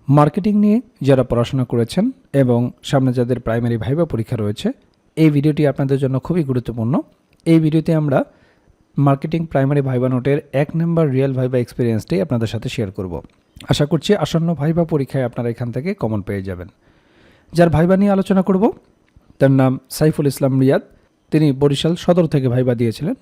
Marketing নিয়ে যারা পড়াশোনা করেছেন এবং সামনে যাদের প্রাইমারি ভাইবা পরীক্ষা রয়েছে, এই ভিডিওটি আপনাদের জন্য খুবই গুরুত্বপূর্ণ। এই ভিডিওতে আমরা মার্কেটিং প্রাইমারি ভাইবা নোটের 1 নম্বর রিয়েল ভাইবা এক্সপিরিয়েন্সটি আপনাদের সাথে শেয়ার করব। আশা করছি আসন্ন ভাইবা পরীক্ষায় আপনারা এখান থেকে কমন পেয়ে যাবেন। যার ভাইবা নিয়ে আলোচনা করব তার নাম সাইফুল ইসলাম রিয়াদ। তিনি বরিশাল সদর থেকে ভাইবা দিয়েছিলেন।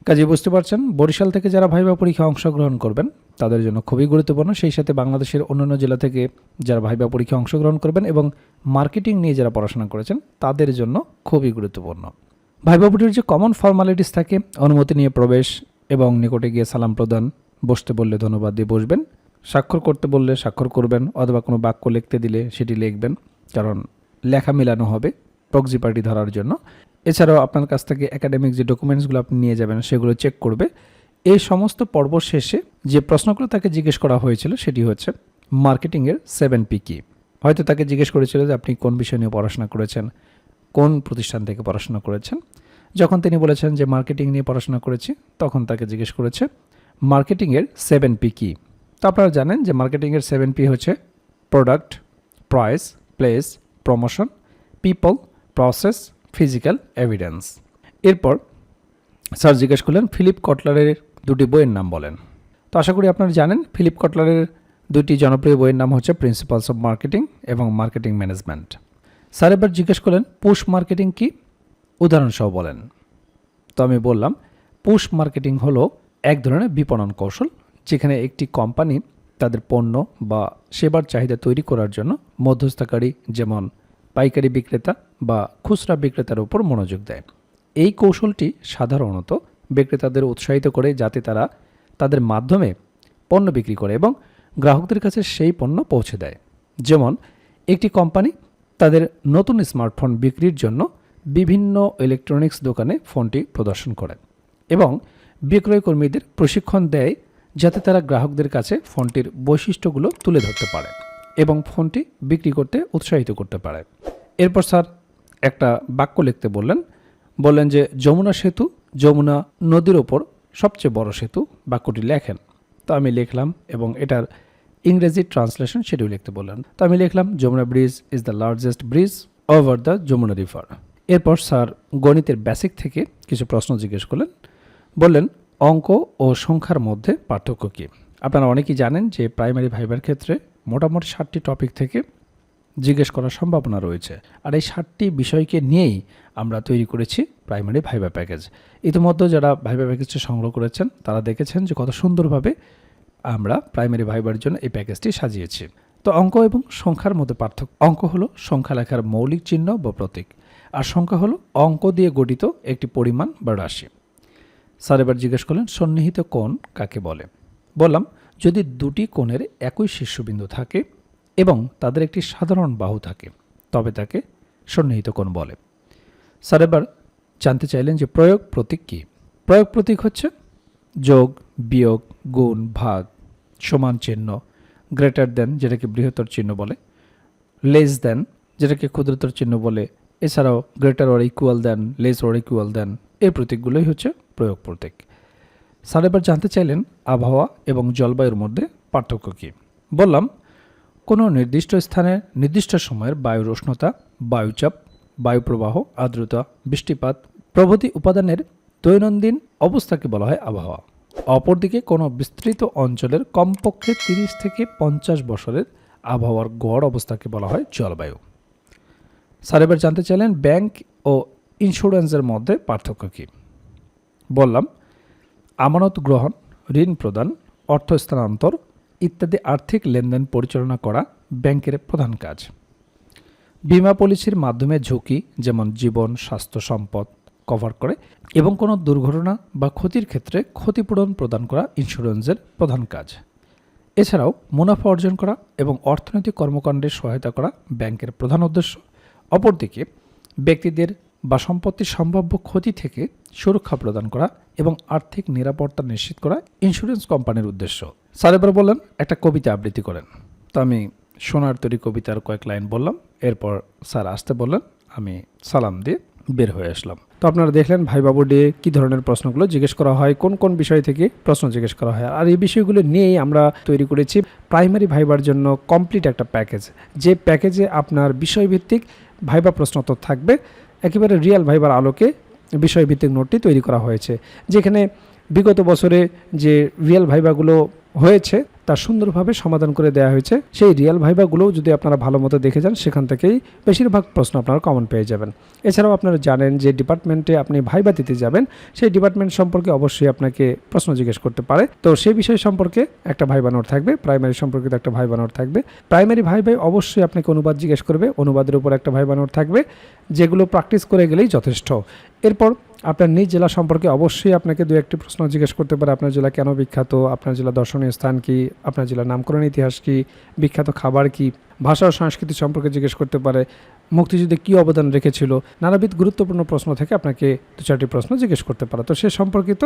কাজে বুঝতে পারছেন, বরিশাল থেকে যারা ভাইবা পরীক্ষায় অংশগ্রহণ করবেন তাদের জন্য খুবই গুরুত্বপূর্ণ। সেই সাথে বাংলাদেশের অন্যান্য জেলা থেকে যারা ভাইবা পরীক্ষায় অংশগ্রহণ করবেন এবং মার্কেটিং নিয়ে যারা পড়াশোনা করেছেন তাদের জন্য খুবই গুরুত্বপূর্ণ। ভাইবা বোর্ডের যে কমন ফর্মালিটিস থাকে, অনুমতি নিয়ে প্রবেশ এবং নিকটে গিয়ে সালাম প্রদান, বসতে বললে ধন্যবাদ দিয়ে বসবেন, স্বাক্ষর করতে বললে স্বাক্ষর করবেন, অথবা কোনো বাক্য লিখতে দিলে সেটি লিখবেন, কারণ লেখা মেলানো হবে প্রক্সি পার্টি ধরার জন্য। এছাড়াও আপনার কাছ থেকে একাডেমিক যে ডকুমেন্টসগুলো আপনি নিয়ে যাবেন সেগুলো চেক করবে। এই সমস্ত পর্ব শেষে যে প্রশ্নগুলো তাকে জিজ্ঞেস করা হয়েছিল সেটি হচ্ছে মার্কেটিংয়ের 7P কী। হয়তো তাকে জিজ্ঞেস করেছিল যে আপনি কোন বিষয় নিয়ে পড়াশোনা করেছেন, কোন প্রতিষ্ঠান থেকে পড়াশোনা করেছেন। যখন তিনি বলেছেন যে মার্কেটিং নিয়ে পড়াশোনা করেছি, তখন তাকে জিজ্ঞেস করেছে মার্কেটিংয়ের 7P কী। তো আপনারা জানেন যে মার্কেটিংয়ের 7P হচ্ছে product, price, place, promotion, people, process, physical evidence. এরপর স্যার জিজ্ঞেস করলেন ফিলিপ কটলারের দুটি বইয়ের নাম বলেন। তো আশা করি আপনারা জানেন ফিলিপ কটলারের দুটি জনপ্রিয় বইয়ের নাম হচ্ছে প্রিন্সিপালস অফ মার্কেটিং এবং মার্কেটিং ম্যানেজমেন্ট। স্যার এবার জিজ্ঞেস করলেন পুশ মার্কেটিং কি, উদাহরণসহ বলেন। তো আমি বললাম পুশ মার্কেটিং হলো এক ধরনের বিপণন কৌশল, যেখানে একটি কোম্পানি তাদের পণ্য বা সেবার চাহিদা তৈরি করার জন্য মধ্যস্থতাকারী, যেমন পাইকারি বিক্রেতা বা খুচরা বিক্রেতার উপর মনোযোগ দেয়। এই কৌশলটি সাধারণত বিক্রেতাদের উৎসাহিত করে যাতে তারা তাদের মাধ্যমে পণ্য বিক্রি করে এবং গ্রাহকদের কাছে সেই পণ্য পৌঁছে দেয়। যেমন একটি কোম্পানি তাদের নতুন স্মার্টফোন বিক্রির জন্য বিভিন্ন ইলেকট্রনিক্স দোকানে ফোনটি প্রদর্শন করে এবং বিক্রয় কর্মীদের প্রশিক্ষণ দেয় যাতে তারা গ্রাহকদের কাছে ফোনটির বৈশিষ্ট্যগুলো তুলে ধরতে পারে এবং ফোনটি বিক্রি করতে উৎসাহিত করতে পারে। এরপর স্যার একটা বাক্য লিখতে বললেন যে যমুনা সেতু যমুনা নদীর ওপর সবচেয়ে বড় সেতু, বাক্যটি লেখেন। তো আমি লিখলাম এবং এটার ইংরেজি ট্রান্সলেশন সেটিও লিখতে বললেন। তো আমি লিখলাম Jamuna bridge is the largest bridge over the Jamuna river. এরপর স্যার গণিতের বেসিক থেকে কিছু প্রশ্ন জিজ্ঞেস করলেন। বললেন অঙ্ক ও সংখ্যার মধ্যে পার্থক্য কী। আপনারা অনেকেই জানেন যে প্রাইমারি ভাইবার ক্ষেত্রে মোটামুটি 60টি টপিক থেকে জিজ্ঞেস করার সম্ভাবনা রয়েছে, আর এই 60টি বিষয়কে নিয়েই আমরা তৈরি করেছি প্রাইমারি ভাইবা প্যাকেজ। ইতিমধ্যে যারা ভাইবা প্যাকেজটি সংগ্রহ করেছেন তারা দেখেছেন যে কত সুন্দরভাবে আমরা প্রাইমারি ভাইবার জন্য এই প্যাকেজটি সাজিয়েছি। তো অঙ্ক এবং সংখ্যার মধ্যে পার্থক্য, অঙ্ক হলো সংখ্যা লেখার মৌলিক চিহ্ন বা প্রতীক, আর সংখ্যা হলো অঙ্ক দিয়ে গঠিত একটি পরিমাণ বা রাশি। স্যার এবার জিজ্ঞেস করলেন সন্নিহিত কোণ কাকে বলে। বললাম যদি দুটি কোণের একই শীর্ষবিন্দু থাকে এবং তাদের একটি সাধারণ বাহু থাকে তবে তাকে সন্নিহিত কোণ বলে। স্যার এবার জানতে চাইলেন যে প্রয়োগ প্রতীক কী। প্রয়োগ প্রতীক হচ্ছে যোগ, বিয়োগ, গুণ, ভাগ, সমান চিহ্ন, গ্রেটার দেন যেটাকে বৃহত্তর চিহ্ন বলে, লেস দেন যেটাকে ক্ষুদ্রতর চিহ্ন বলে, এছাড়াও greater or equal than, less or equal than, এই প্রতীকগুলোই হচ্ছে প্রয়োগ প্রতীক। স্যার এবার জানতে চাইলেন আবহাওয়া এবং জলবায়ুর মধ্যে পার্থক্য কী। বললাম কোনো নির্দিষ্ট স্থানে নির্দিষ্ট সময়ের বায়ুর উষ্ণতা, বায়ুচাপ, বায়ুপ্রবাহ, আর্দ্রতা, বৃষ্টিপাত প্রভৃতি উপাদানের দৈনন্দিন অবস্থাকে বলা হয় আবহাওয়া। অপরদিকে কোনো বিস্তৃত অঞ্চলের কমপক্ষে 30 থেকে 50 বছরের আবহাওয়ার গড় অবস্থাকে বলা হয় জলবায়ু। স্যার এবার জানতে চাইলেন ব্যাংক ও ইন্স্যুরেন্সের মধ্যে পার্থক্য কী। বললাম আমানত গ্রহণ, ঋণ প্রদান, অর্থ স্থানান্তর ইত্যাদি আর্থিক লেনদেন পরিচালনা করা ব্যাংকের প্রধান কাজ। বিমা পলিসির মাধ্যমে ঝুঁকি যেমন জীবন, স্বাস্থ্য, সম্পদ কভার করে এবং কোনো দুর্ঘটনা বা ক্ষতির ক্ষেত্রে ক্ষতিপূরণ প্রদান করা ইন্স্যুরেন্সের প্রধান কাজ। এছাড়াও মুনাফা অর্জন করা এবং অর্থনৈতিক কর্মকাণ্ডে সহায়তা করা ব্যাংকের প্রধান উদ্দেশ্য। অপরদিকে ব্যক্তিদের বা সম্পত্তির সম্ভাব্য ক্ষতি থেকে সুরক্ষা প্রদান করা এবং আর্থিক নিরাপত্তা নিশ্চিত করা ইন্স্যুরেন্স কোম্পানির উদ্দেশ্য। স্যার এবার বললেন একটা কবিতা আবৃত্তি করেন। তো আমি সোনার তৈরি কবিতার কয়েক লাইন বললাম। এরপর স্যার আসতে বললেন, আমি সালাম দিয়ে বের হয়ে আসলাম। তো আপনারা দেখলেন ভাইবা বোর্ডে কী ধরনের প্রশ্নগুলো জিজ্ঞেস করা হয়, কোন কোন বিষয় থেকে প্রশ্ন জিজ্ঞেস করা হয়। আর এই বিষয়গুলো নিয়েই আমরা তৈরি করেছি প্রাইমারি ভাইবার জন্য কমপ্লিট একটা প্যাকেজ, যে প্যাকেজে আপনার বিষয়ভিত্তিক ভাইবা প্রশ্নোত্তর থাকবে, একেবারে রিয়েল ভাইবার আলোকে বিষয়ভিত্তিক নোটটি তৈরি করা হয়েছে, যেখানে বিগত বছরে যে রিয়েল ভাইবাগুলো হয়েছে তা সুন্দরভাবে সমাধান করে দেওয়া হয়েছে। সেই রিয়েল ভাইবাগুলোও যদি আপনারা ভালো মতো দেখে যান, সেখান থেকেই বেশিরভাগ প্রশ্ন আপনারা কমন পেয়ে যাবেন। এছাড়াও আপনারা জানেন যে ডিপার্টমেন্টে আপনি ভাইবা দিতে যাবেন, সেই ডিপার্টমেন্ট সম্পর্কে অবশ্যই আপনাকে প্রশ্ন জিজ্ঞেস করতে পারে। তো সেই বিষয় সম্পর্কে একটা ভাইবা নোট থাকবে, প্রাইমারি সম্পর্কিত একটা ভাইবা নোট থাকবে। প্রাইমারি ভাইবাই অবশ্যই আপনাকে অনুবাদ জিজ্ঞেস করবে, অনুবাদের উপর একটা ভাইবা নোট থাকবে, যেগুলো প্র্যাকটিস করে গেলেই যথেষ্ট। এরপর আপনার নিজ জেলা সম্পর্কে অবশ্যই আপনাকে দু একটি প্রশ্ন জিজ্ঞেস করতে পারে। আপনার জেলা কেন বিখ্যাত, আপনার জেলা দর্শনীয় স্থান কি, আপনার জেলার নামকরণ ইতিহাস কি, বিখ্যাত খাবার কি, ভাষা ও সংস্কৃতি সম্পর্কে জিজ্ঞেস করতে পারে, মুক্তিযুদ্ধে কী অবদান রেখেছিল, নানাবিধ গুরুত্বপূর্ণ প্রশ্ন থেকে আপনাকে দু চারটি প্রশ্ন জিজ্ঞেস করতে পারে। তো সে সম্পর্কিত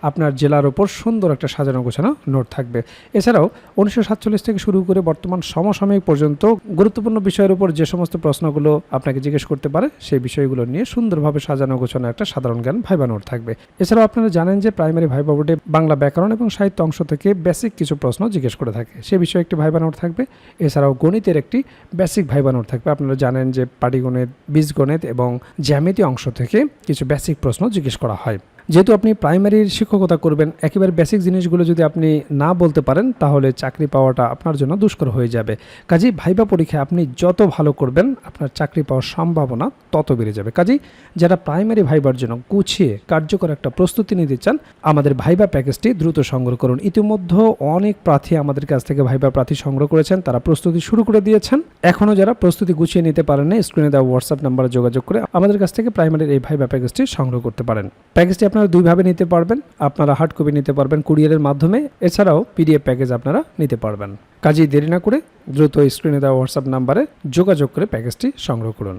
আপনার জেলার ওপর সুন্দর একটা সাজানো গোছানো নোট থাকবে। এছাড়াও 1947 থেকে শুরু করে বর্তমান সমসাময়িক পর্যন্ত গুরুত্বপূর্ণ বিষয়ের উপর যে সমস্ত প্রশ্নগুলো আপনাকে জিজ্ঞেস করতে পারে, সেই বিষয়গুলো নিয়ে সুন্দরভাবে সাজানো গোছানো একটা সাধারণ জ্ঞান ভাইবা নোট থাকবে। এছাড়াও আপনারা জানেন যে প্রাইমারি ভাইবা বোর্ডে বাংলা ব্যাকরণ এবং সাহিত্য অংশ থেকে বেসিক কিছু প্রশ্ন জিজ্ঞেস করে থাকে, সে বিষয়ে একটি ভাইবা নোট থাকবে। এছাড়াও গণিতের একটি বেসিক ভাইবা নোট থাকবে। আপনারা জানেন যে পাটিগণিত, বীজগণিত এবং জ্যামিতি অংশ থেকে কিছু বেসিক প্রশ্ন জিজ্ঞেস করা হয়। যেহেতু আপনি প্রাইমারির শিক্ষকতা করবেন, একেবারে বেসিক জিনিসগুলো যদি আপনি না বলতে পারেন, তাহলে চাকরি পাওয়াটা আপনার জন্য দুষ্কর হয়ে যাবে। কাজেই ভাইবা পরীক্ষায় আপনি যত ভালো করবেন, আপনার চাকরি পাওয়ার সম্ভাবনা তত বেড়ে যাবে। কাজেই যারা প্রাইমারি ভাইবার জন্য গুছিয়ে কার্যকর একটা প্রস্তুতি নিতে চান, আমাদের ভাইবা প্যাকেজটি দ্রুত সংগ্রহ করুন। ইতিমধ্যে অনেক প্রার্থী আমাদের কাছ থেকে ভাইবা প্রার্থী সংগ্রহ করেছেন, তারা প্রস্তুতি শুরু করে দিয়েছেন। এখনও যারা প্রস্তুতি গুছিয়ে নিতে পারেন না, স্ক্রিনে দেওয়া হোয়াটসঅ্যাপ নাম্বারে যোগাযোগ করে আমাদের কাছ থেকে প্রাইমারির এই ভাইবা প্যাকেজটি সংগ্রহ করতে পারেন। প্যাকেজটি আপনারা দুইভাবে নিতে পারবেন, আপনারা হার্ড কপি নিতে পারবেন কুরিয়ারের মাধ্যমে, এছাড়াও পিডিএফ প্যাকেজ আপনারা নিতে পারবেন। কাজেই দেরি না করে দ্রুত স্ক্রিনে দেওয়া হোয়াটসঅ্যাপ নাম্বারে যোগাযোগ করে প্যাকেজটি সংগ্রহ করুন।